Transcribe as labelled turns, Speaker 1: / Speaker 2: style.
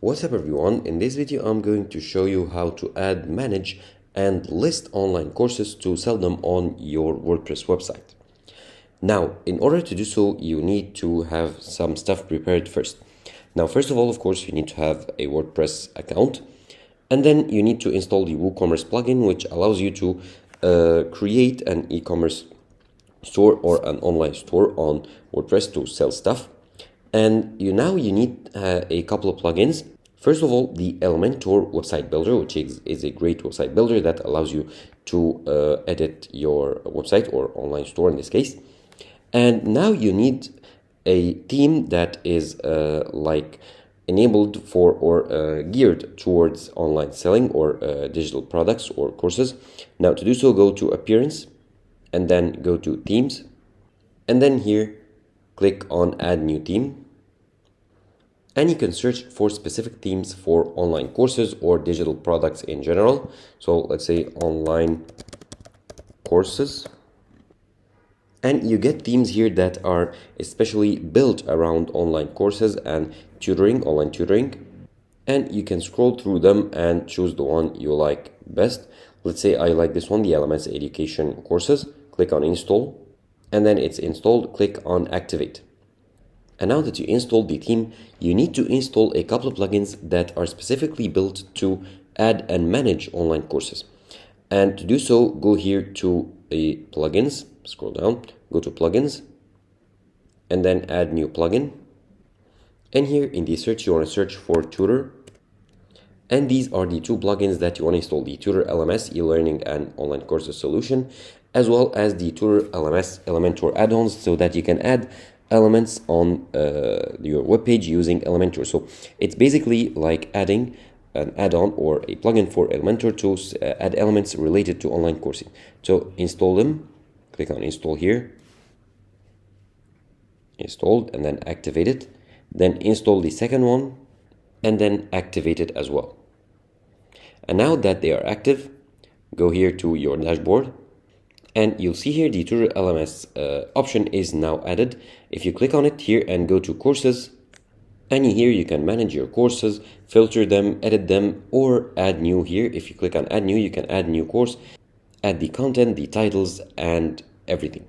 Speaker 1: What's up everyone, in this video I'm going to show you how to add, manage and list online courses to sell them on your WordPress website. Now, in order to do so, you need to have some stuff prepared first. Now, first of all, of course, you need to have a WordPress account, and then you need to install the WooCommerce plugin, which allows you to create an e-commerce store or an online store on WordPress to sell stuff. And you need a couple of plugins. First of all, the Elementor website builder, which is a great website builder that allows you to edit your website or online store in this case. And now you need a theme that is like enabled for or geared towards online selling or digital products or courses. Now to do so, go to Appearance and then go to Themes, and then here click on Add New Theme, and you can search for specific themes for online courses or digital products in general. So let's say online courses, and you get themes here that are especially built around online courses and tutoring, online tutoring, and you can scroll through them and choose the one you like best. Let's say I like this one, the LMS education courses. Click on Install, and then it's installed. Click on Activate. And now that you installed the theme, you need to install a couple of plugins that are specifically built to add and manage online courses. And to do so, go here to plugins, scroll down, go to plugins, and then add new plugin. And here in the search, you want to search for tutor. And these are the two plugins that you want to install: the Tutor LMS e-learning and online courses solution, as well as the Tutor LMS Elementor add-ons, so that you can add elements on your web page using Elementor. So it's basically like adding an add-on or a plugin for Elementor to add elements related to online coursing. So install them, click on Install here, installed, and then activate it. Then install the second one and then activate it as well. And now that they are active, go here to your dashboard, and you'll see here the Tutor LMS option is now added. If you click on it here and go to courses, and here you can manage your courses, filter them, edit them, or add new here. If you click on add new, you can add new course, add the content, the titles, and everything.